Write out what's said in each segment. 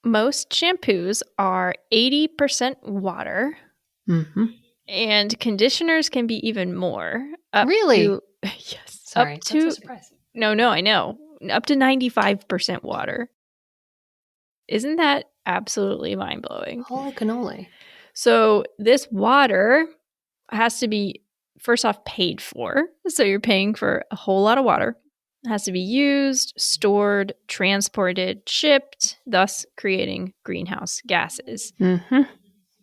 most shampoos are 80% water, and conditioners can be even more. Really? Yes. Sorry, that's a surprise. No, I know. Up to 95% water. Isn't that absolutely mind-blowing? Holy cannoli. So this water has to be, first off, paid for. So you're paying for a whole lot of water. It has to be used, stored, transported, shipped, thus creating greenhouse gases.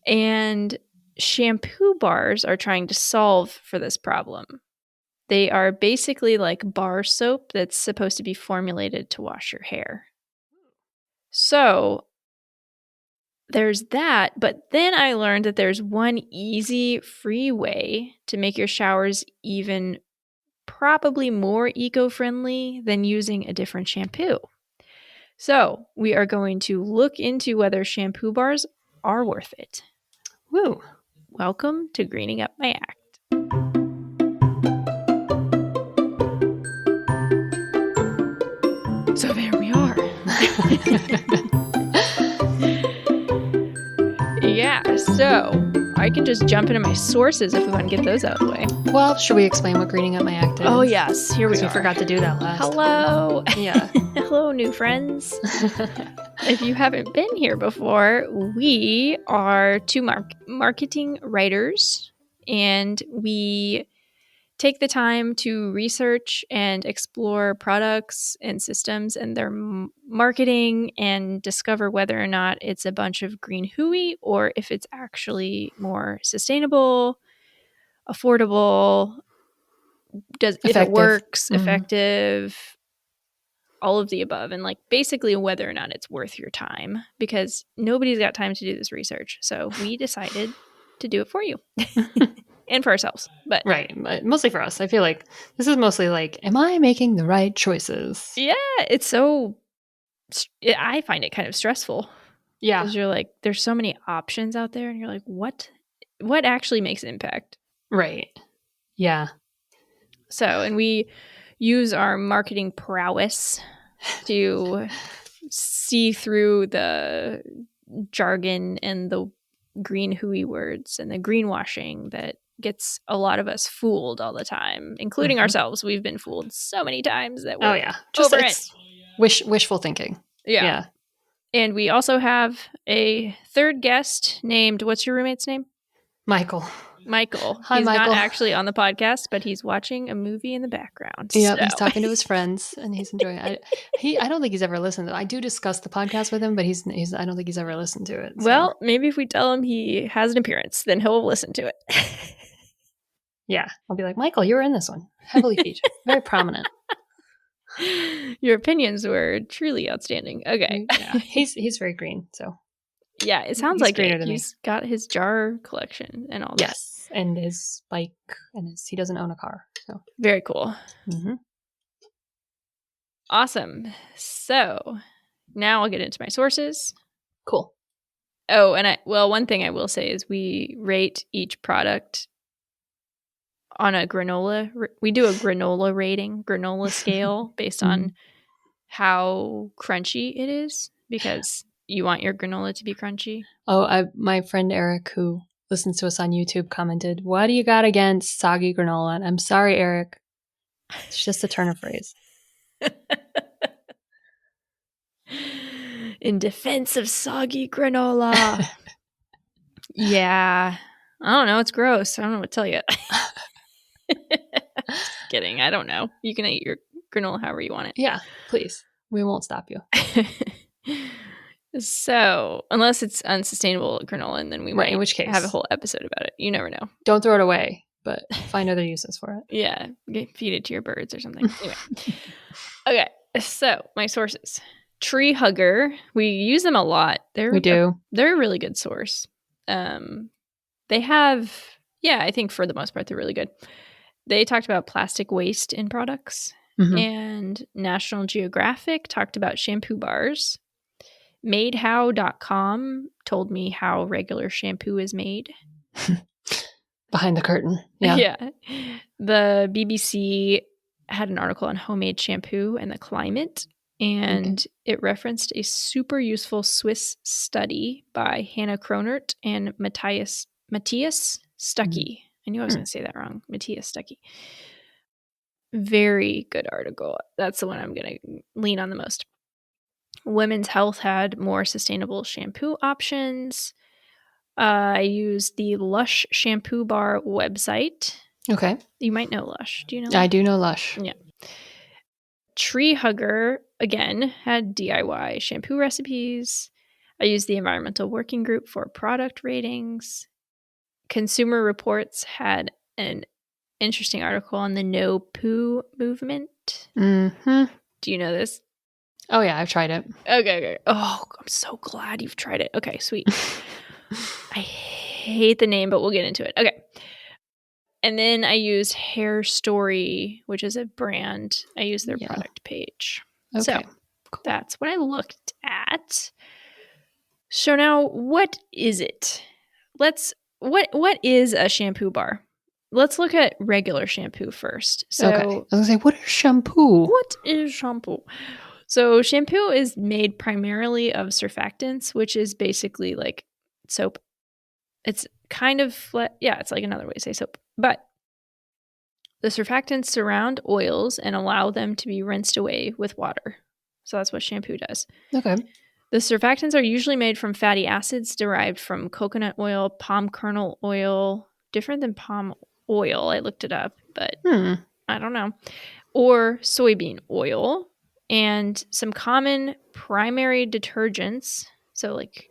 And shampoo bars are trying to solve for this problem. They are basically like bar soap that's supposed to be formulated to wash your hair. So there's that, but then I learned that there's one easy, free way to make your showers even probably more eco-friendly than using a different shampoo. So we are going to look into whether shampoo bars are worth it. Woo. Welcome to Greening Up My Act. So there we are. Yeah, so I can just jump into my sources if we want to get those out of the way. Well, should we explain what Greening Up My Act is? Oh, yes. Here we are. We forgot to do that last Hello. time. Yeah. Hello, new friends. If you haven't been here before, we are two marketing writers, and we take the time to research and explore products and systems and their marketing and discover whether or not it's a bunch of green hooey or if it's actually more sustainable, affordable, if it works, effective, all of the above, and like basically whether or not it's worth your time, because nobody's got time to do this research. So we decided to do it for you. And for ourselves, but mostly for us. I feel like this is mostly like, am I making the right choices? Yeah, I find it kind of stressful. Yeah, because you're like, there's so many options out there, and you're like, what actually makes impact? Right. Yeah. So, and we use our marketing prowess to see through the jargon and the green hooey words and the greenwashing that gets a lot of us fooled all the time, including ourselves. We've been fooled so many times that we're just over it. Wishful thinking. Yeah. And we also have a third guest named, what's your roommate's name? Michael. Hi, Michael. Not actually on the podcast, but he's watching a movie in the background. Yeah, so. He's talking to his friends and he's enjoying it. I don't think he's ever listened to it. I do discuss the podcast with him, but I don't think he's ever listened to it. So. Well, maybe if we tell him he has an appearance, then he'll listen to it. Yeah. I'll be like, Michael, you were in this one. Heavily featured. Very prominent. Your opinions were truly outstanding. Okay. Yeah. He's very green, so. Yeah, it sounds like he's got his jar collection and all that. Yes, and his bike, and he doesn't own a car. So very cool. Awesome. So now I'll get into my sources. Cool. Oh, and one thing I will say is we rate each product on a granola. We do a granola scale based on how crunchy it is, because you want your granola to be crunchy. Oh, my friend Eric, who listens to us on YouTube, commented, "What do you got against soggy granola?" And I'm sorry, Eric. It's just a turn of phrase. In defense of soggy granola. Yeah. I don't know. It's gross. I don't know what to tell you. Just kidding. I don't know. You can eat your granola however you want it. Yeah, please. We won't stop you. So, unless it's unsustainable granola, and then we might in which case have a whole episode about it. You never know. Don't throw it away, but find other uses for it. Yeah, feed it to your birds or something. Anyway. Okay, so my sources. Tree Hugger. We use them a lot. We do. They're a really good source. They have, I think for the most part, they're really good. They talked about plastic waste in products. And National Geographic talked about shampoo bars. MadeHow.com told me how regular shampoo is made. Behind the curtain. Yeah. The BBC had an article on homemade shampoo and the climate. And it referenced a super useful Swiss study by Hannah Kronert and Matthias Stuckey. I knew I was going to say that wrong. Matthias Stuckey. Very good article. That's the one I'm going to lean on the most. Women's Health had more sustainable shampoo options. I used the Lush Shampoo Bar website. Okay. You might know Lush. Do you know Lush? I do know Lush. Yeah. Tree Hugger, again, had DIY shampoo recipes. I used the Environmental Working Group for product ratings. Consumer Reports had an interesting article on the no poo movement. Mm-hmm. Do you know this? Oh, yeah, I've tried it. Okay. Oh, I'm so glad you've tried it. Okay, sweet. I hate the name, but we'll get into it. Okay. And then I used Hair Story, which is a brand. I used their product page. Okay. So cool. That's what I looked at. So now, what is it? What is a shampoo bar? Let's look at regular shampoo first. So, okay. I was going to say, what is shampoo? What is shampoo? So shampoo is made primarily of surfactants, which is basically like soap. It's kind of, it's like another way to say soap. But the surfactants surround oils and allow them to be rinsed away with water. So that's what shampoo does. Okay. The surfactants are usually made from fatty acids derived from coconut oil, palm kernel oil, different than palm oil. I looked it up, but I don't know. Or soybean oil and some common primary detergents. So like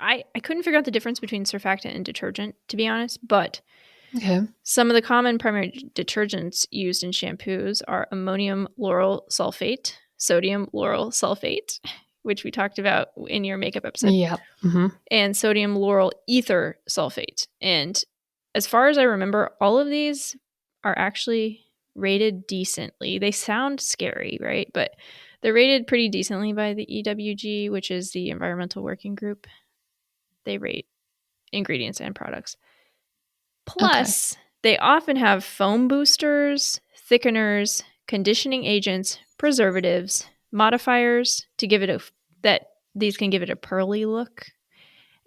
I couldn't figure out the difference between surfactant and detergent, to be honest, but some of the common primary detergents used in shampoos are ammonium lauryl sulfate, sodium lauryl sulfate, which we talked about in your makeup episode. Yeah. Mm-hmm. And sodium lauryl ether sulfate. And as far as I remember, all of these are actually rated decently. They sound scary, right? But they're rated pretty decently by the EWG, which is the Environmental Working Group. They rate ingredients and products. Plus, they often have foam boosters, thickeners, conditioning agents, preservatives, modifiers to give it these can give it a pearly look,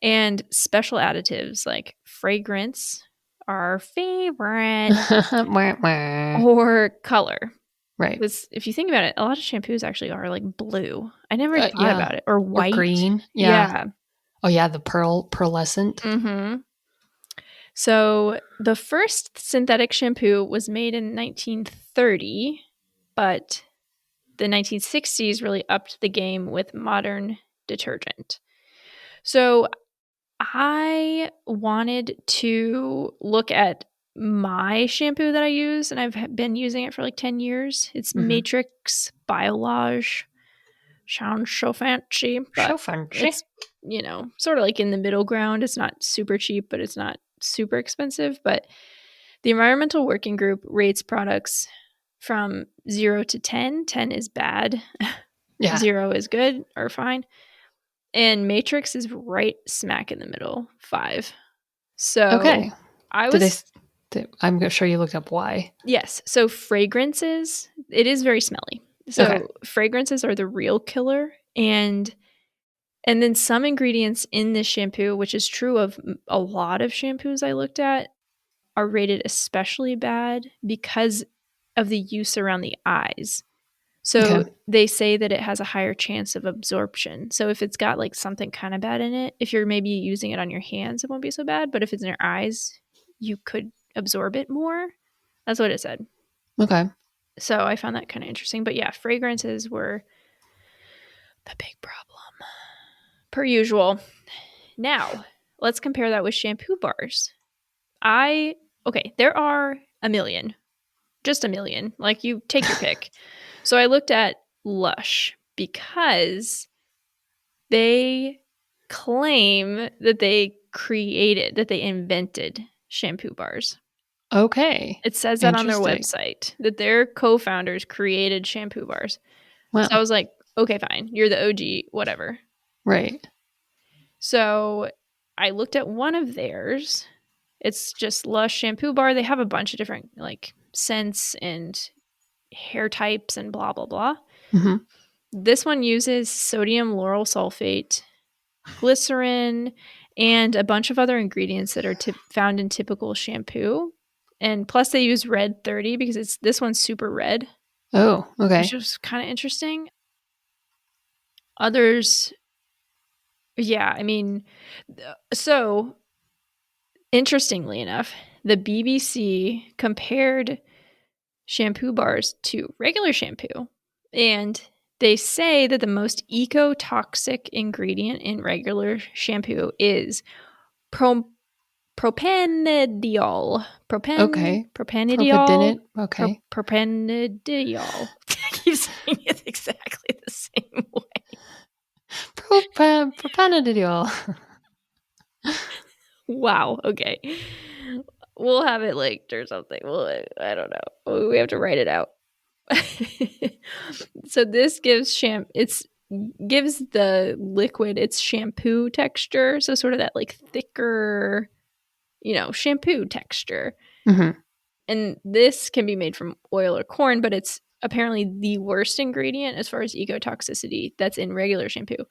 and special additives like fragrance, our favorite, or color. Right. Because if you think about it, a lot of shampoos actually are like blue. I never thought about it. Or white. Or green. Yeah. Oh, yeah, the pearlescent. Mm-hmm. So the first synthetic shampoo was made in 1930, but the 1960s really upped the game with modern detergent. So I wanted to look at my shampoo that I use, and I've been using it for like 10 years. It's Matrix Biolage. Sounds so fancy, but it's, sort of like in the middle ground. It's not super cheap, but it's not super expensive. But the Environmental Working Group rates products from 0 to 10. 10 is bad. Yeah. 0 is good or fine. And Matrix is right smack in the middle, 5. So I'm sure you looked up why. Yes. So fragrances, it is very smelly. So fragrances are the real killer. And then some ingredients in this shampoo, which is true of a lot of shampoos I looked at, are rated especially bad because of the use around the eyes. So they say that it has a higher chance of absorption. So if it's got like something kind of bad in it, if you're maybe using it on your hands, it won't be so bad. But if it's in your eyes, you could absorb it more. That's what it said. Okay. So I found that kind of interesting. But yeah, fragrances were the big problem. Per usual. Now, let's compare that with shampoo bars. There are a million. Just a million. Like, you take your pick. So I looked at Lush because they claim that they invented shampoo bars. Okay. It says that on their website, that their co-founders created shampoo bars. Wow. So I was like, okay, fine. You're the OG, whatever. Right. So I looked at one of theirs. It's just Lush Shampoo Bar. They have a bunch of different like scents and hair types and blah, blah, blah. Mm-hmm. This one uses sodium lauryl sulfate, glycerin, and a bunch of other ingredients that are found in typical shampoo. And plus, they use red 30 because this one's super red. Oh, okay. Which was kind of interesting. Others, yeah, I mean, so interestingly enough, the BBC compared shampoo bars to regular shampoo, and they say that the most ecotoxic ingredient in regular shampoo is propanediol. Okay. Propanediol. Okay. Propanediol. I keep saying it exactly the same way. Propanediol. Wow. Okay. We'll have it linked or something. I don't know. We have to write it out. So this gives gives the liquid its shampoo texture. So sort of that like thicker, shampoo texture. Mm-hmm. And this can be made from oil or corn, but it's apparently the worst ingredient as far as ecotoxicity that's in regular shampoo.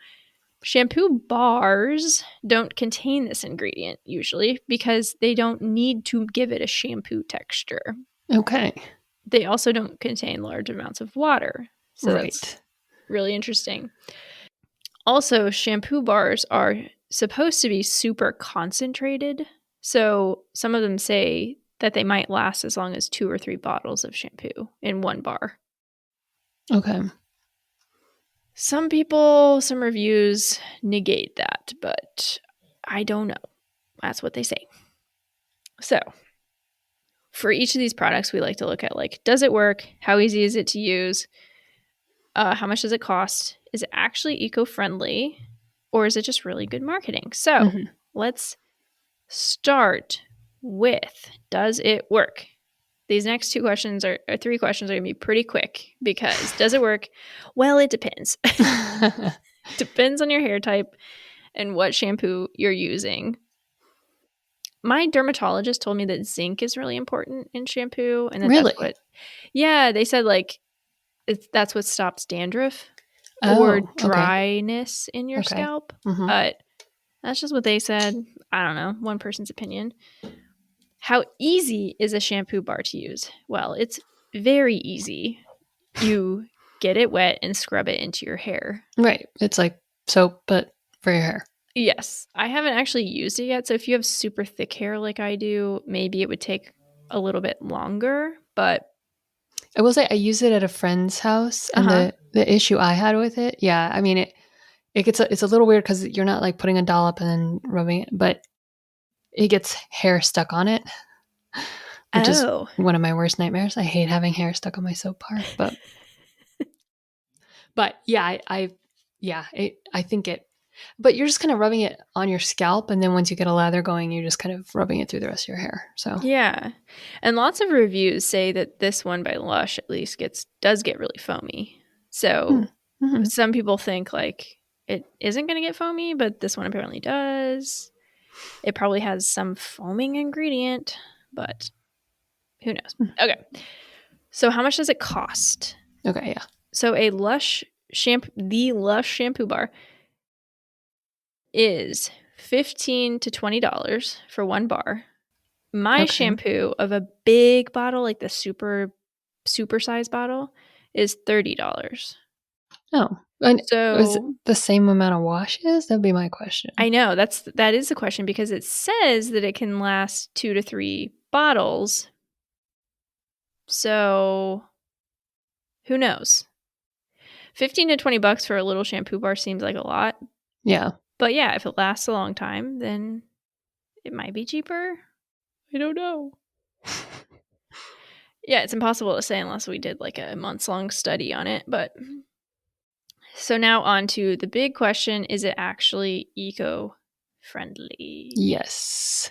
Shampoo bars don't contain this ingredient usually because they don't need to give it a shampoo texture. Okay. They also don't contain large amounts of water. So that's Right. really interesting. Also, shampoo bars are supposed to be super concentrated. So some of them say that they might last as long as 2 or 3 bottles of shampoo in one bar. Okay. Some reviews negate that, but I don't know. That's what they say. So, for each of these products, we like to look at like, does it work? How easy is it to use? How much does it cost? Is it actually eco-friendly? Or is it just really good marketing? So, let's start with, does it work? These next 3 questions are going to be pretty quick because does it work? Well, it depends. Depends on your hair type and what shampoo you're using. My dermatologist told me that zinc is really important in shampoo, and Really? they said like that's what stops dandruff or Oh, okay. dryness in your scalp. Mm-hmm. But that's just what they said. I don't know, one person's opinion. How easy is a shampoo bar to use? Well, it's very easy. You get it wet and scrub it into your hair. Right. It's like soap, but for your hair. Yes. I haven't actually used it yet. So if you have super thick hair like I do, maybe it would take a little bit longer. But I will say I used it at a friend's house, and the issue I had with it, yeah, I mean it's a little weird because you're not like putting a dollop and then rubbing it, but it gets hair stuck on it, which is one of my worst nightmares. I hate having hair stuck on my soap bar, but yeah, I think it. But you're just kind of rubbing it on your scalp, and then once you get a lather going, you're just kind of rubbing it through the rest of your hair. So yeah, and lots of reviews say that this one by Lush at least does get really foamy. So some people think like it isn't going to get foamy, but this one apparently does. It probably has some foaming ingredient, but who knows? Okay, so how much does it cost? Okay, yeah. So the Lush shampoo bar is $15 to $20 for one bar. My shampoo of a big bottle, like the super size bottle, is $30. Oh, and So is it the same amount of washes? That'd be my question. I know that is the question because it says that it can last 2 to 3 bottles. So who knows? 15 to 20 bucks for a little shampoo bar seems like a lot. Yeah. But yeah, if it lasts a long time, then it might be cheaper. I don't know. Yeah, it's impossible to say unless we did like a months-long study on it. But so now on to the big question, is it actually eco-friendly? Yes.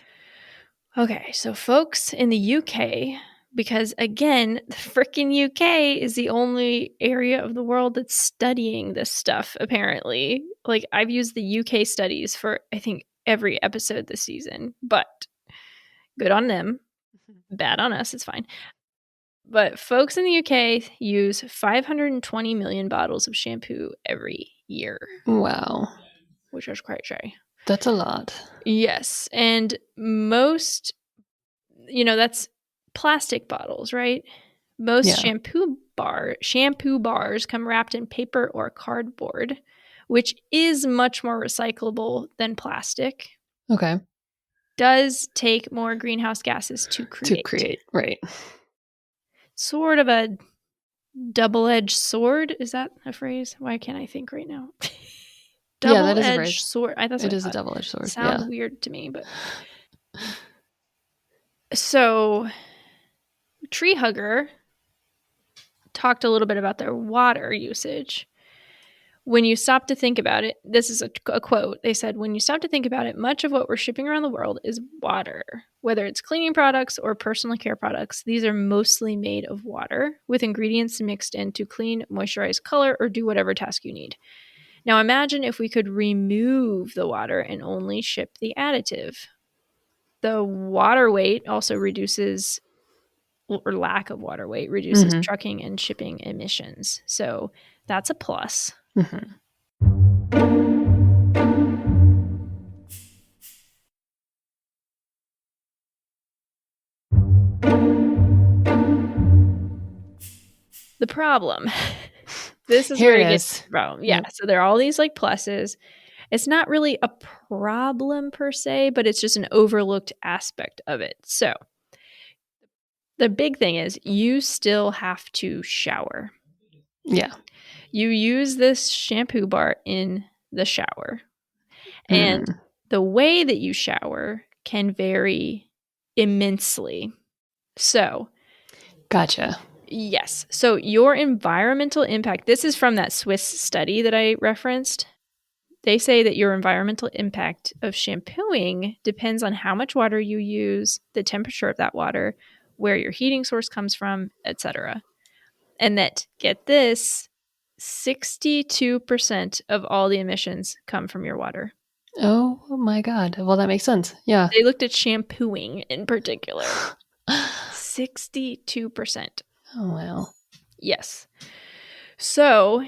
Okay, so folks in the UK, because again, the freaking UK is the only area of the world that's studying this stuff, apparently. Like, I've used the UK studies for, I think, every episode this season, but good on them. Bad on us, it's fine. But folks in the UK use 520 million bottles of shampoo every year. Wow. Which is crazy. That's a lot. Yes. And most, that's plastic bottles, right? Most shampoo bars come wrapped in paper or cardboard, which is much more recyclable than plastic. Okay. Does take more greenhouse gases to create. Right. Sort of a double-edged sword. Is that a phrase? Why can't I think right now? That is a Double-edged phrase. sword. It is a double-edged sword. Sounds weird to me, but so Tree Hugger talked a little bit about their water usage. When you stop to think about it, this is a quote. They said, when you stop to think about it, much of what we're shipping around the world is water. Whether it's cleaning products or personal care products, these are mostly made of water with ingredients mixed in to clean, moisturize, color, or do whatever task you need. Now imagine if we could remove the water and only ship the additive. The water weight also reduces, or lack of water weight reduces trucking and shipping emissions. So that's a plus. Mm-hmm. The problem. This is Here where it it is. gets the problem. Yeah. Yep. So there are all these like pluses. It's not really a problem per se, but it's just an overlooked aspect of it. So the big thing is you still have to shower. Yeah. You use this shampoo bar in the shower. And the way that you shower can vary immensely. So, gotcha. Yes. So your environmental impact, this is from that Swiss study that I referenced. They say that your environmental impact of shampooing depends on how much water you use, the temperature of that water, where your heating source comes from, etc. And that, get this, 62% of all the emissions come from your water. Oh my God. Well, that makes sense. Yeah. They looked at shampooing in particular. 62%. Oh, wow. Yes. So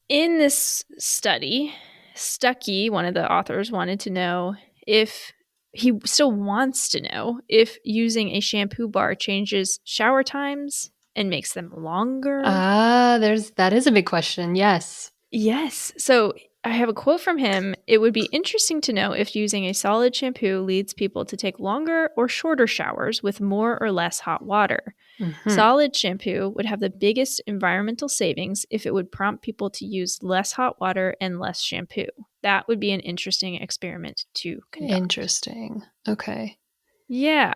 in this study, Stuckey, one of the authors, wanted to know if he still wants to know if using a shampoo bar changes shower times and makes them longer. That is a big question. Yes. Yes. So I have a quote from him. It would be interesting to know if using a solid shampoo leads people to take longer or shorter showers with more or less hot water. Mm-hmm. Solid shampoo would have the biggest environmental savings if it would prompt people to use less hot water and less shampoo. That would be an interesting experiment to conduct. Interesting. Okay. Yeah.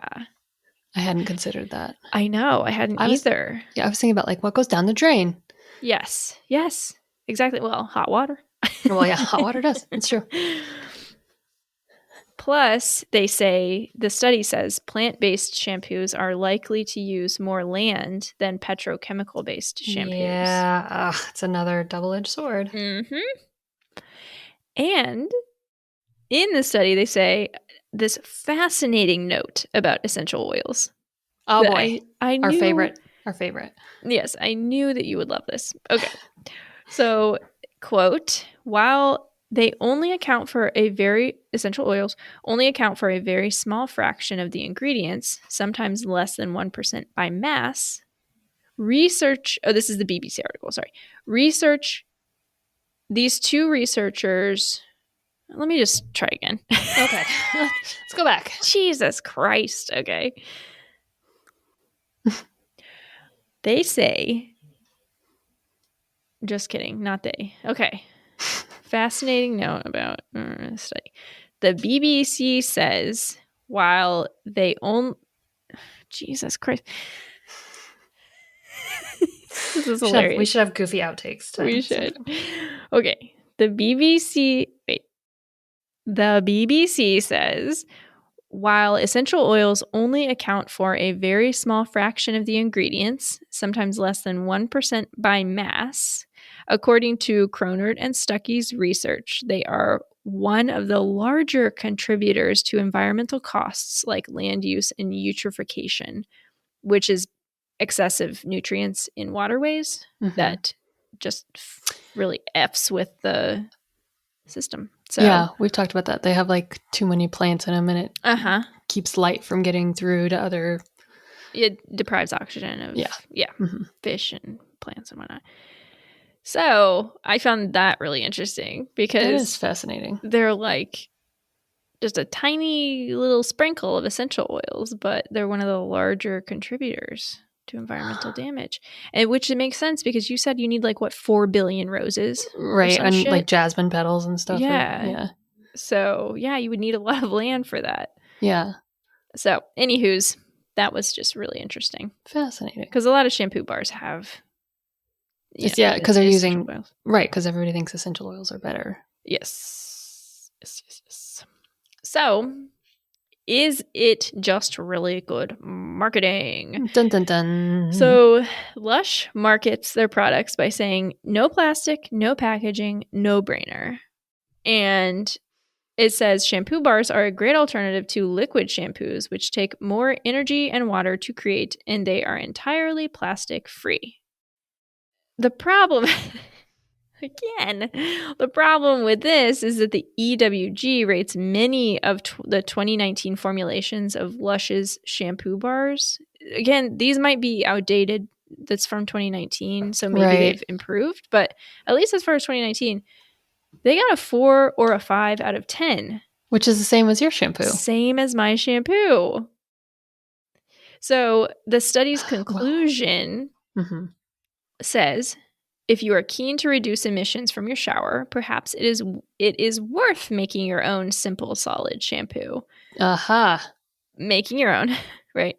I hadn't considered that. I know. I hadn't either. I was thinking about like what goes down the drain. Yes. Yes. Exactly. Well, hot water. Well, yeah, hot water does. It's true. Plus, they say, the study says plant-based shampoos are likely to use more land than petrochemical-based shampoos. Yeah, it's another double-edged sword. Mm-hmm. And in the study, they say this fascinating note about essential oils. Oh boy, I knew, our favorite. Yes, I knew that you would love this. Okay. So, quote, while they only account for essential oils only account for a very small fraction of the ingredients, sometimes less than 1% by mass, this is the BBC article, sorry. These two researchers, let me just try again. Okay, let's go back. Jesus Christ, okay. They say, just kidding, not they. Okay. Fascinating note about study. The BBC says while they only... Jesus Christ. This is hilarious. We should have goofy outtakes. We should. Okay. The BBC says while essential oils only account for a very small fraction of the ingredients, sometimes less than 1% by mass, according to Cronert and Stuckey's research, they are one of the larger contributors to environmental costs like land use and eutrophication, which is excessive nutrients in waterways that just really F's with the system. So yeah, we've talked about that. They have like too many plants in them, and it keeps light from getting through to other. It deprives oxygen of fish and plants and whatnot. So I found that really interesting because that is fascinating. They're like just a tiny little sprinkle of essential oils, but they're one of the larger contributors to environmental damage. And which it makes sense because you said you need like what 4 billion roses, right? And like jasmine petals and stuff. Yeah. So yeah, you would need a lot of land for that. Yeah. So, anywho's, that was just really interesting. Fascinating. Because a lot of shampoo bars have. Because they're using oils. Right, because everybody thinks essential oils are better. Yes. So, is it just really good marketing? Dun dun dun. So, Lush markets their products by saying no plastic, no packaging, no brainer. And it says shampoo bars are a great alternative to liquid shampoos, which take more energy and water to create, and they are entirely plastic free. The problem, the problem with this is that the EWG rates many of the 2019 formulations of Lush's shampoo bars. Again, these might be outdated. That's from 2019, so maybe they've improved. But at least as far as 2019, they got a 4 or a 5 out of 10. Which is the same as your shampoo. Same as my shampoo. So the study's conclusion says, if you are keen to reduce emissions from your shower, perhaps it is worth making your own simple solid shampoo. Making your own, right?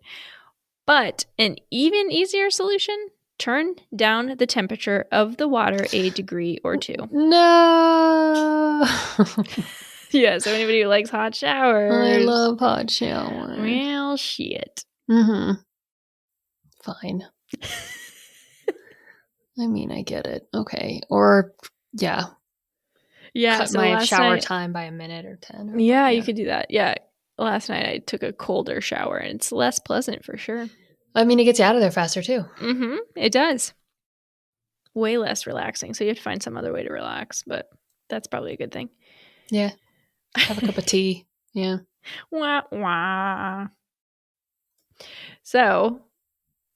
But an even easier solution, turn down the temperature of the water a degree or 2. No. Yeah, so anybody who likes hot showers. I love hot showers. Well, shit. Fine. I mean, I get it. Okay. Or, Yeah, cut so my shower time by a minute or 10. Yeah, you could do that. Yeah. Last night I took a colder shower and it's less pleasant for sure. I mean, it gets you out of there faster too. It does. Way less relaxing. So you have to find some other way to relax, but that's probably a good thing. Yeah. Have a cup of tea. Yeah. Wah, wah. So,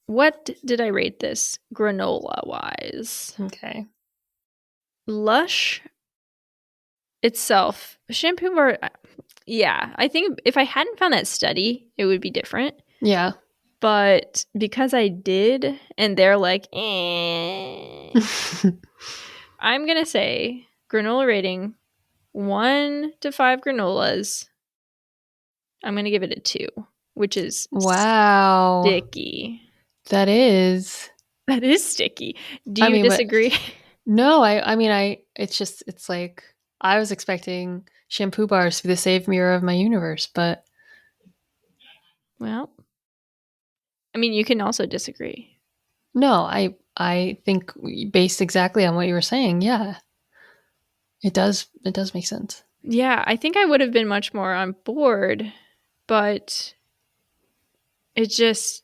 what did I rate this granola-wise? Okay. Lush itself, shampoo bar, yeah, I think if I hadn't found that study, it would be different. Yeah. But because I did, and they're like, I'm going to say granola rating 1 to 5 granolas. I'm going to give it a 2, which is sticky. That is sticky. Do you disagree? No, it's like I was expecting shampoo bars to be the savior mirror of my universe, but. Well, I mean, you can also disagree. No, I think based exactly on what you were saying, yeah. It does make sense. Yeah, I think I would have been much more on board, but it just,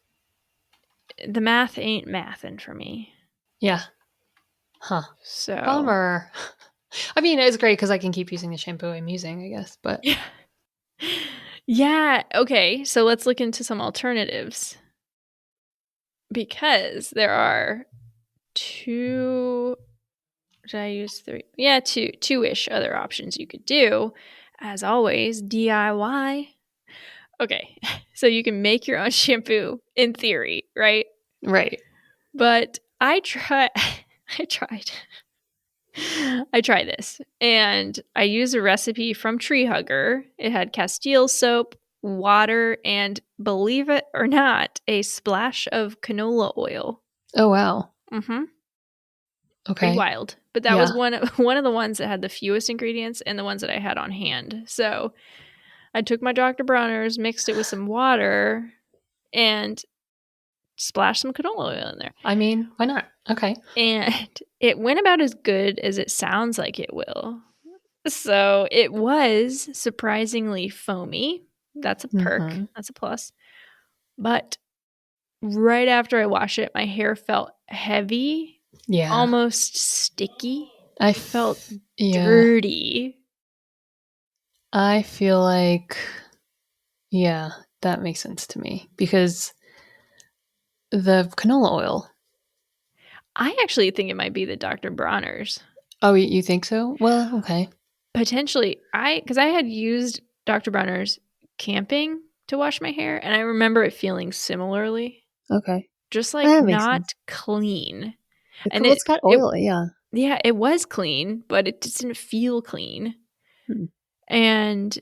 the math ain't mathin' for me. Yeah. Huh. So. Bummer. I mean, it's great because I can keep using the shampoo I'm using, I guess, but. Yeah. Okay. So let's look into some alternatives. Because there are 2. Did I use 3? Yeah, 2-ish other options you could do. As always, DIY. Okay. So you can make your own shampoo in theory, right? Right. But I tried this, and I used a recipe from Tree Hugger. It had Castile soap, water, and believe it or not, a splash of canola oil. Oh, wow. Okay. Pretty wild. But that was one of the ones that had the fewest ingredients and the ones that I had on hand. So I took my Dr. Bronner's, mixed it with some water, and splashed some canola oil in there. I mean, why not? Okay. And it went about as good as it sounds like it will. So it was surprisingly foamy. That's a perk. That's a plus. But right after I washed it, my hair felt heavy, almost sticky. I felt dirty. I feel like, yeah, that makes sense to me because the canola oil. I actually think it might be the Dr. Bronner's. Oh, you think so? Well, okay. Potentially. Because I had used Dr. Bronner's camping to wash my hair, and I remember it feeling similarly. Okay. Just like not clean. And it's got oil, yeah. Yeah, it was clean, but it didn't feel clean. And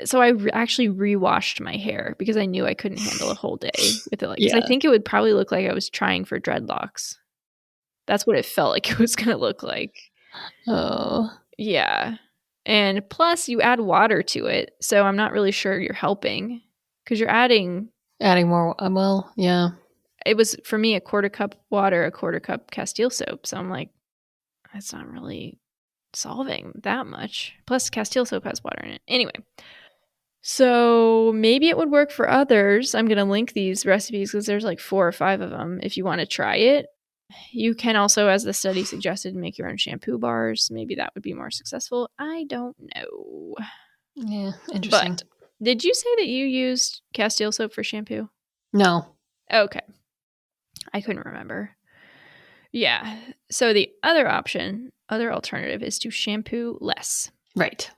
so I actually re-washed my hair because I knew I couldn't handle a whole day with it. Because I think it would probably look like I was trying for dreadlocks. That's what it felt like it was going to look like. Oh. Yeah. And plus, you add water to it, so I'm not really sure you're helping because you're adding more. Well, yeah. It was, for me, a quarter cup water, a quarter cup Castile soap. So I'm like, that's not really solving that much. Plus, Castile soap has water in it. Anyway, so maybe it would work for others. I'm going to link these recipes because there's like 4 or 5 of them if you want to try it. You can also, as the study suggested, make your own shampoo bars. Maybe that would be more successful. I don't know. Yeah, interesting. But did you say that you used Castile soap for shampoo? No. Okay. I couldn't remember. Yeah. So the other alternative is to shampoo less. Right.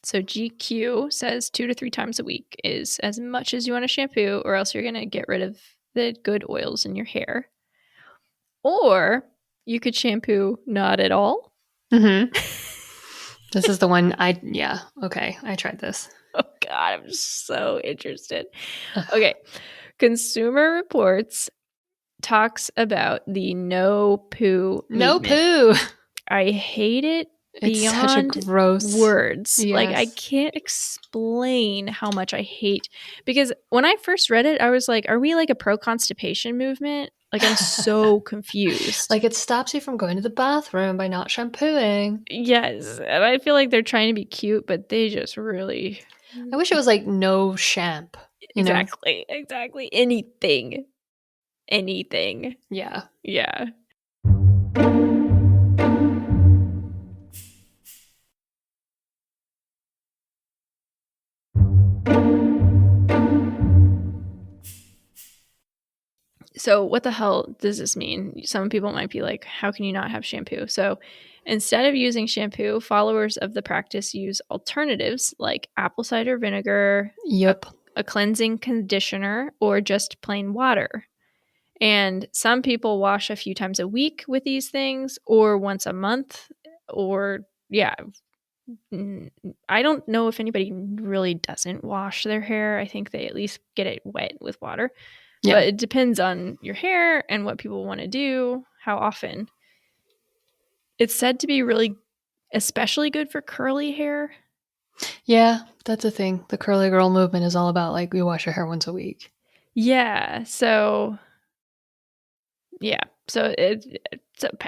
So GQ says 2 to 3 times a week is as much as you want to shampoo, or else you're going to get rid of the good oils in your hair. Or you could shampoo not at all. Mm-hmm. This is the one okay. I tried this. Oh God, I'm so interested. Okay. Consumer Reports talks about the no poo movement. No poo. I hate it. It's Beyond such a gross words. Yes. Like, I can't explain how much I hate, because when I first read it, I was like, are we like a pro constipation movement? Like, I'm so confused. Like, it stops you from going to the bathroom by not shampooing. Yes. And I feel like they're trying to be cute, but they just really. I wish it was like no champ. Exactly. Anything. Yeah. Yeah. So what the hell does this mean? Some people might be like, how can you not have shampoo? So instead of using shampoo, followers of the practice use alternatives like apple cider vinegar, Yep. a cleansing conditioner, or just plain water. And some people wash a few times a week with these things, or once a month, or I don't know if anybody really doesn't wash their hair. I think they at least get it wet with water. Yeah. But it depends on your hair and what people want to do, how often. It's said to be really especially good for curly hair. Yeah, that's a thing. The curly girl movement is all about like, we wash our hair once a week. Yeah. So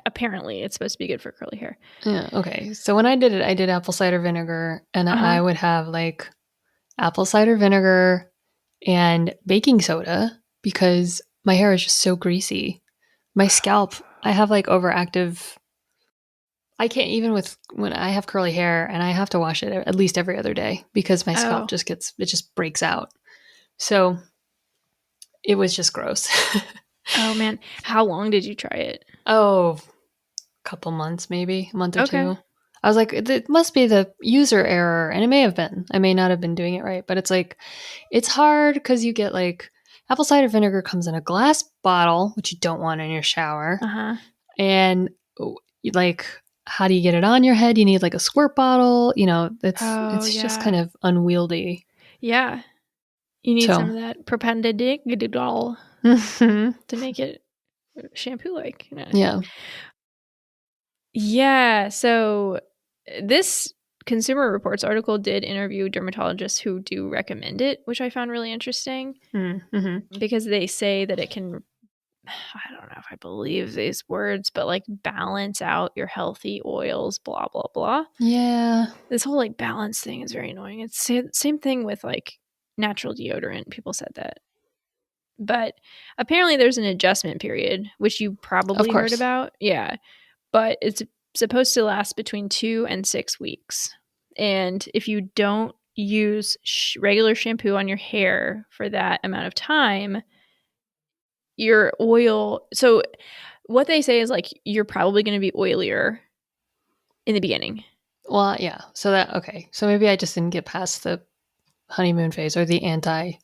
apparently it's supposed to be good for curly hair. Yeah. Okay. So when I did it, I did apple cider vinegar, and I would have like apple cider vinegar and baking soda because my hair is just so greasy. My scalp, I have like overactive. I can't, even with when I have curly hair and I have to wash it at least every other day because my scalp just breaks out. So it was just gross. Oh man. How long did you try it? Oh, a couple months, maybe a month or two. I was like, it must be the user error. And it may have been. I may not have been doing it right. But it's like, it's hard because you get like apple cider vinegar comes in a glass bottle, which you don't want in your shower. And like, how do you get it on your head? You need like a squirt bottle. It's just kind of unwieldy. Yeah. You need some of that propendidol to make it shampoo-like. Yeah. Yeah. So this Consumer Reports article did interview dermatologists who do recommend it, which I found really interesting because they say that it can, I don't know if I believe these words, but like balance out your healthy oils, blah, blah, blah. Yeah. This whole like balance thing is very annoying. It's same thing with like natural deodorant. People said that But apparently there's an adjustment period, which you Of probably heard course. about. Yeah. But it's supposed to last between 2 and 6 weeks. And if you don't use regular shampoo on your hair for that amount of time, your oil. So what they say is like you're probably going to be oilier in the beginning. Well, yeah. So okay. So maybe I just didn't get past the honeymoon phase or the anti The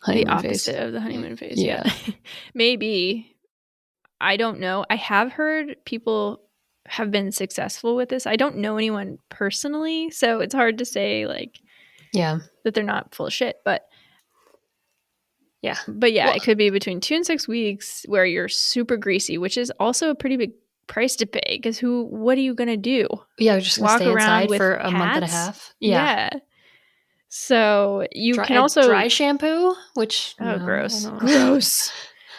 honeymoon phase. opposite of the honeymoon phase. Yeah. Yeah. Maybe. I don't know. I have heard people have been successful with this. I don't know anyone personally, so it's hard to say like Yeah. that they're not full of shit, but Yeah. it could be between 2 and 6 weeks where you're super greasy, which is also a pretty big price to pay because what are you going to do? Yeah, I was just going to stay inside for a month and a half. Yeah. So you can also dry shampoo, which gross. I don't know. Gross.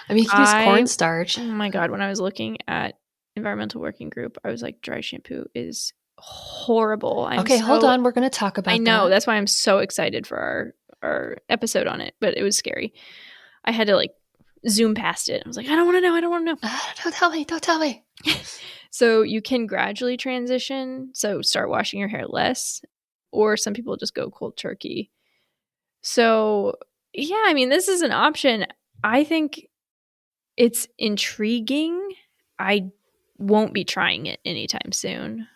I mean, you can use cornstarch. Oh my God. When I was looking at Environmental Working Group, I was like, dry shampoo is horrible. Hold on. We're going to talk about that. I know. That's why I'm so excited for our episode on it, but it was scary. I had to like zoom past it. I was like, I don't want to know. I don't want to know. Don't tell me. So you can gradually transition. So start washing your hair less, or some people just go cold turkey. So yeah, I mean, this is an option. I think it's intriguing. I won't be trying it anytime soon.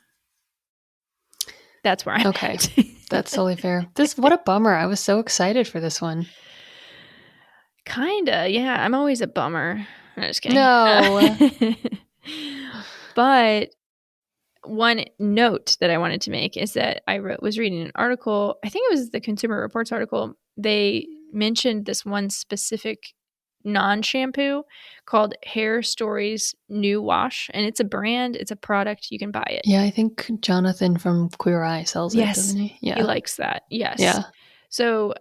That's where I'm at. That's totally fair. What a bummer. I was so excited for this one. Kinda, yeah. I'm always a bummer. I'm just kidding. No. But one note that I wanted to make is that I was reading an article. I think it was the Consumer Reports article. They mentioned this one specific non-shampoo called Hair Stories New Wash, and it's a brand, it's a product, you can buy it. Yeah, I think Jonathan from Queer Eye sells it, doesn't he? Yeah. He likes that. Yes. Yeah. So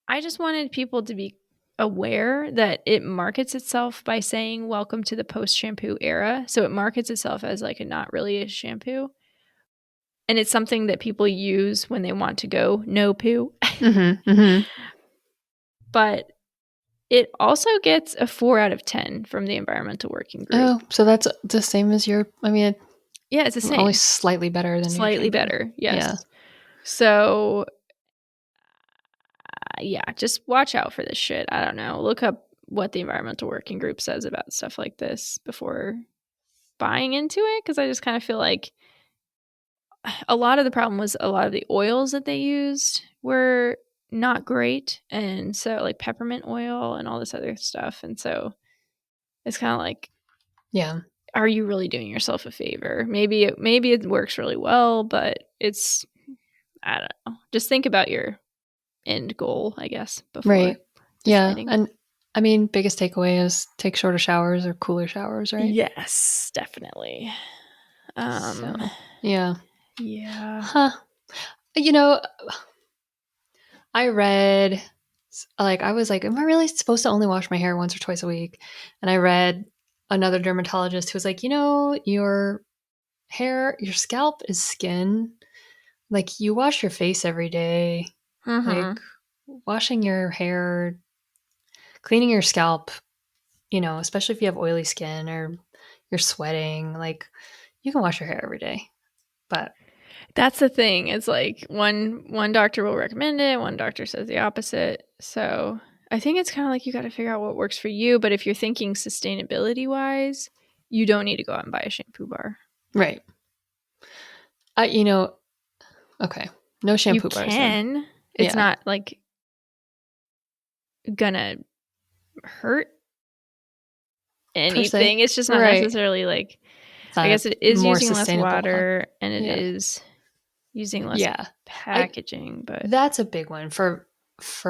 I just wanted people to be aware that it markets itself by saying welcome to the post-shampoo era. So it markets itself as like a not really a shampoo. And it's something that people use when they want to go no poo. But it also gets a 4 out of 10 from the Environmental Working Group. Oh, so that's the same as your, yeah, it's the same. Only slightly better than Slightly better, yes. Yeah. So, yeah, just watch out for this shit. I don't know. Look up what the Environmental Working Group says about stuff like this before buying into it, because I just kind of feel like a lot of the problem was a lot of the oils that they used were not great, and so like peppermint oil and all this other stuff, and so it's kind of like, yeah, are you really doing yourself a favor? Maybe it works really well, but it's, I don't know. Just think about your end goal, I guess, before deciding. Yeah, and I mean, biggest takeaway is take shorter showers or cooler showers, right? Yes, definitely. So, yeah. Huh. I read, like, I was like, am I really supposed to only wash my hair once or twice a week? And I read another dermatologist who was like, your hair, your scalp is skin. Like, you wash your face every day. Like, washing your hair, cleaning your scalp, especially if you have oily skin or you're sweating, like, you can wash your hair every day. But that's the thing. It's like one doctor will recommend it, one doctor says the opposite. So I think it's kind of like you got to figure out what works for you. But if you're thinking sustainability wise, you don't need to go out and buy a shampoo bar. Right. Okay. No shampoo bars. You can. It's not like gonna hurt anything. It's just not necessarily like, I guess it is using less water and it is using less packaging. But that's a big one for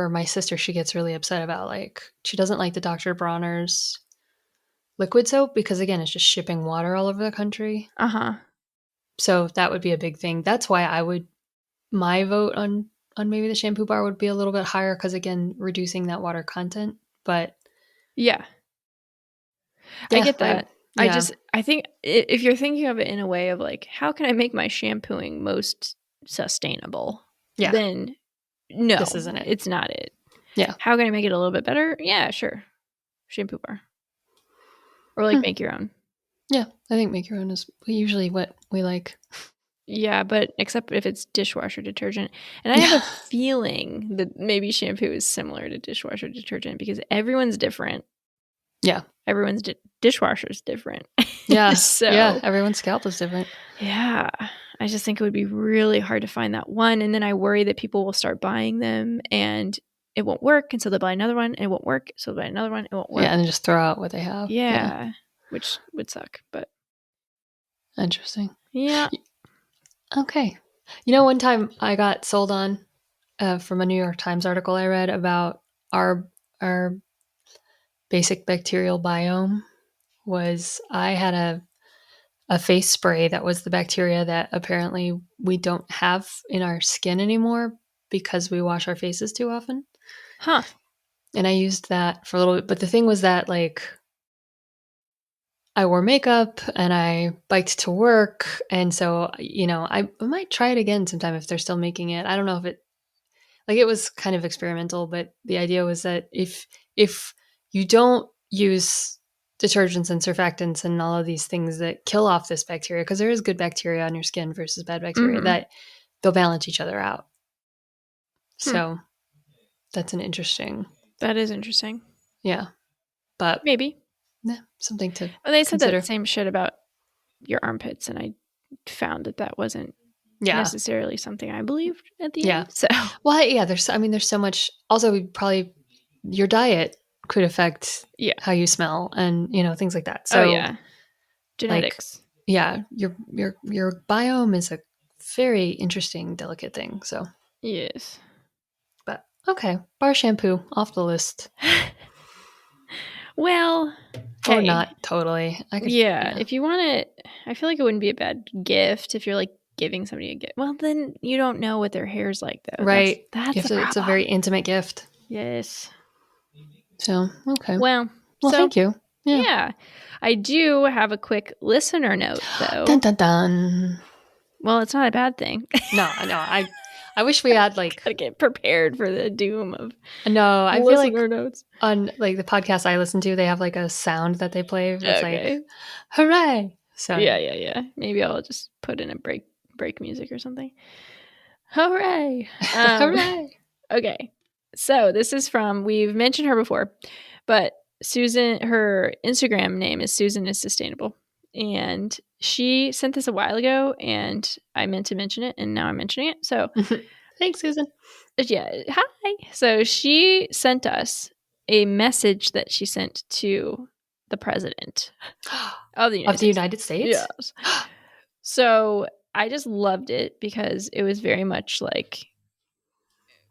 my sister. She gets really upset about, like, she doesn't like the Dr. Bronner's liquid soap because, again, it's just shipping water all over the country. So that would be a big thing. That's why my vote on maybe the shampoo bar would be a little bit higher because, again, reducing that water content. But yeah, I get that. I think if you're thinking of it in a way of like, how can I make my shampooing most sustainable? Then no, this isn't it. It's not it. Yeah. How can I make it a little bit better? Yeah, sure. Shampoo bar. Or like make your own. Yeah, I think make your own is usually what we like. Yeah, but except if it's dishwasher detergent. And I have a feeling that maybe shampoo is similar to dishwasher detergent because everyone's different. Yeah. Everyone's dishwasher's different. Yeah. So, yeah, everyone's scalp is different. yeah, I just think it would be really hard to find that one. And then I worry that people will start buying them and it won't work. And so they'll buy another one and it won't work. So they'll buy another one. It won't work. Yeah, and then just throw out what they have. Yeah, which would suck. But Interesting. yeah. Okay. You know, one time I got sold on from a New York Times article I read about our basic bacterial biome was I had a face spray that was the bacteria that apparently we don't have in our skin anymore because we wash our faces too often. Huh. And I used that for a little bit. But the thing was that, like, I wore makeup and I biked to work. And so, you know, I might try it again sometime if they're still making it. I don't know if it was kind of experimental, but the idea was that if you don't use detergents and surfactants and all of these things that kill off this bacteria, because there is good bacteria on your skin versus bad bacteria, that they'll balance each other out. So that's an interesting. That is interesting. Yeah. But maybe. Yeah, something to Well, they said consider. that same shit about your armpits, and I found that wasn't necessarily something I believed at the end. So, well, yeah, there's so much. Also, probably your diet could affect how you smell, and things like that. So, genetics. Like, your biome is a very interesting, delicate thing. So, yes. But okay, bar shampoo off the list. Well, or not totally. If you want it, I feel like it wouldn't be a bad gift if you're like giving somebody a gift. Well, then you don't know what their hair's like, though. Right. That's the problem. It's a very intimate gift. Yes. So, okay. Well, thank you. Yeah. I do have a quick listener note, though. Dun, dun, dun. Well, it's not a bad thing. No. I wish we had gotta get prepared for the doom of I feel like notes. On like the podcast I listen to, they have like a sound that they play that's like hooray. So yeah. Maybe I'll just put in a break music or something. Hooray. Hooray. Okay. So this is we've mentioned her before, but Susan, her Instagram name is Susan is Sustainable. And she sent this a while ago and I meant to mention it and now I'm mentioning it. So thanks, Susan. Yeah. Hi. So she sent us a message that she sent to the president of the United States. Yes. So I just loved it because it was very much like,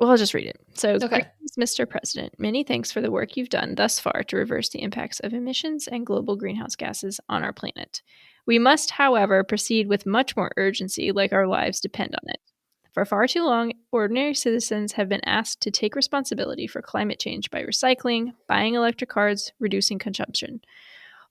well, I'll just read it. So, Greetings, Mr. President, many thanks for the work you've done thus far to reverse the impacts of emissions and global greenhouse gases on our planet. We must, however, proceed with much more urgency, like our lives depend on it. For far too long, ordinary citizens have been asked to take responsibility for climate change by recycling, buying electric cars, reducing consumption.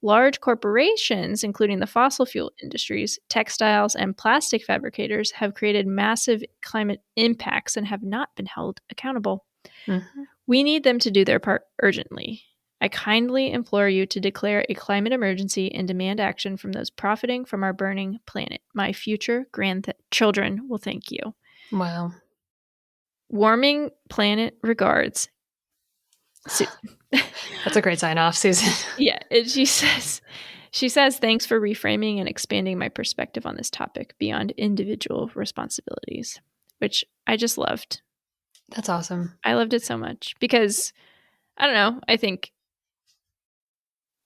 Large corporations, including the fossil fuel industries, textiles, and plastic fabricators, have created massive climate impacts and have not been held accountable. Mm-hmm. We need them to do their part urgently. I kindly implore you to declare a climate emergency and demand action from those profiting from our burning planet. My future grandchildren will thank you. Wow. Warming planet regards. That's a great sign off, Susan. Yeah. She says, thanks for reframing and expanding my perspective on this topic beyond individual responsibilities, which I just loved. That's awesome. I loved it so much because, I don't know, I think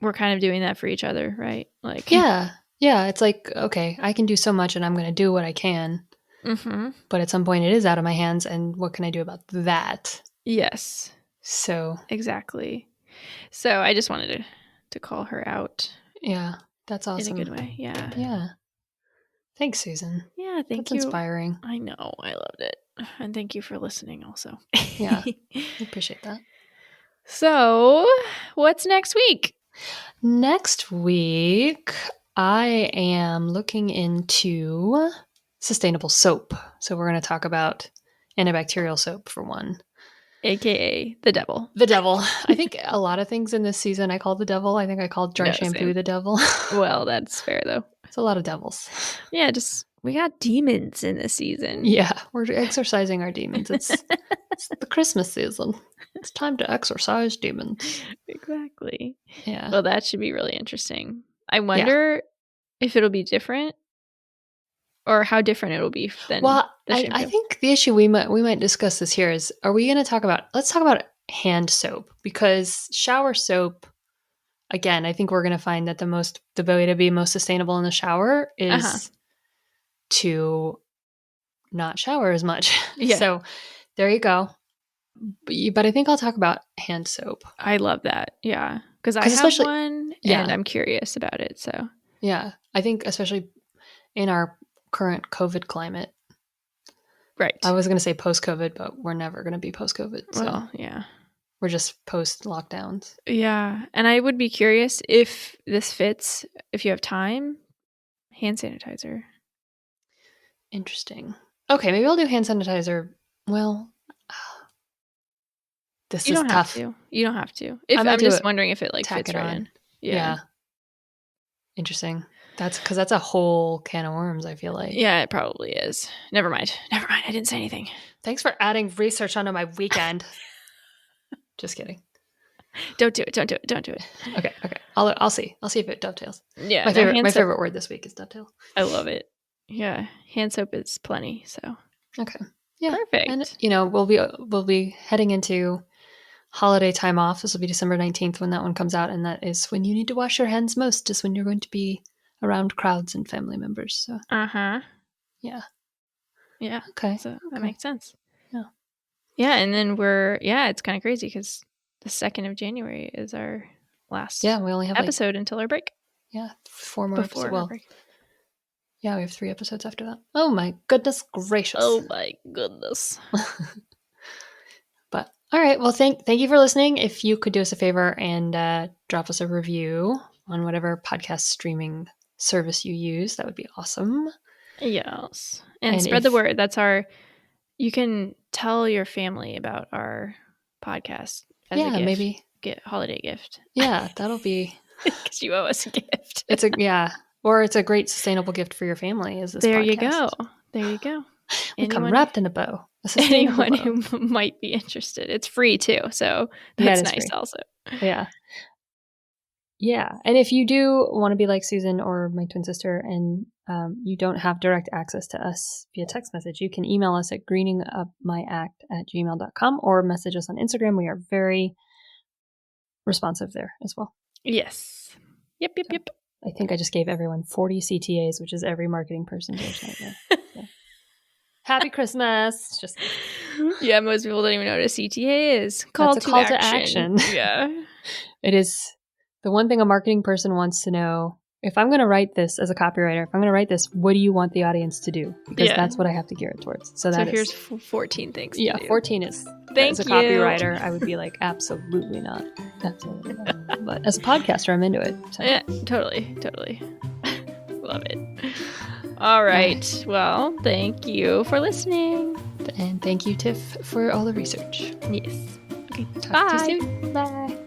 we're kind of doing that for each other, right? Like, yeah. It's like, okay, I can do so much and I'm going to do what I can. Mm-hmm. But at some point it is out of my hands. And what can I do about that? Yes. So. Exactly. So I just wanted to call her out. Yeah. That's awesome. In a good way. Yeah. Yeah. Thanks, Susan. Yeah. Thank you. That's inspiring. I know. I loved it. And thank you for listening also. Yeah. I appreciate that. So what's next week? Next week, I am looking into sustainable soap. So we're going to talk about antibacterial soap for one. a.k.a. the devil. The devil. I think a lot of things in this season I call the devil. I think I called dry shampoo same. the devil. Well, that's fair though. It's a lot of devils. Yeah, we got demons in this season. Yeah, we're exorcising our demons. It's the Christmas season. It's time to exorcise demons. Exactly. Yeah. Well, that should be really interesting. I wonder if it'll be different or how different it'll be than Well, the shampoo. I think the issue we might discuss this here is, are we going to talk about, let's talk about hand soap, because shower soap, again, I think we're going to find that the way to be most sustainable in the shower is to not shower as much. Yeah. So there you go. But I think I'll talk about hand soap. I love that. Yeah. Because I have one and I'm curious about it. So yeah, I think especially in our current COVID climate. Right. I was going to say post-COVID, but we're never going to be post-COVID. So well, yeah. We're just post-lockdowns. Yeah. And I would be curious if this fits, if you have time, hand sanitizer. Interesting. Okay, maybe I'll do hand sanitizer. Well, this is tough. You don't have to. I'm just wondering if it fits right in. Yeah. Interesting. That's a whole can of worms, I feel like. Yeah, it probably is. Never mind. I didn't say anything. Thanks for adding research onto my weekend. Just kidding. Don't do it. Okay. I'll see if it dovetails. Yeah. My favorite word this week is dovetail. I love it. Yeah. Hand soap is plenty, so. Okay. Yeah. Perfect. And we'll be heading into holiday time off. This will be December 19th when that one comes out, and that is when you need to wash your hands most, is when you're going to be around crowds and family members. So yeah. Okay. So that makes sense. Yeah, and then it's kind of crazy because the 2nd of January is our last we only have episode until our break. 4 more episodes. Well, we have 3 episodes after that. Oh my goodness gracious. Oh my goodness. But all right, well, thank you for listening. If you could do us a favor and drop us a review on whatever podcast streaming service you use, that would be awesome. Yes. And spread the word. You can tell your family about our podcast as a gift. Maybe holiday gift. Yeah, that'll be because you owe us a gift. Or it's a great sustainable gift for your family. Is this? There podcast. you go. We come wrapped in a bow. Anyone who might be interested, it's free too. So that's nice. Free. Also, yeah. And if you do want to be like Susan or my twin sister, and you don't have direct access to us via text message, you can email us at greeningupmyact@gmail.com or message us on Instagram. We are very responsive there as well. Yes. Yep. I think I just gave everyone 40 CTAs, which is every marketing person's worst nightmare. So. Happy Christmas. Just yeah, most people don't even know what a CTA is. Call to action. Yeah. It is the one thing a marketing person wants to know. If I'm going to write this as a copywriter, what do you want the audience to do? Because that's what I have to gear it towards. So here's 14 things. Yeah, 14 is. As a copywriter, I would be like, absolutely not. Absolutely not. But as a podcaster, I'm into it. So. Yeah, totally. Love it. All right. Well, thank you for listening. And thank you, Tiff, for all the research. Yes. Okay. Talk to you soon. Bye.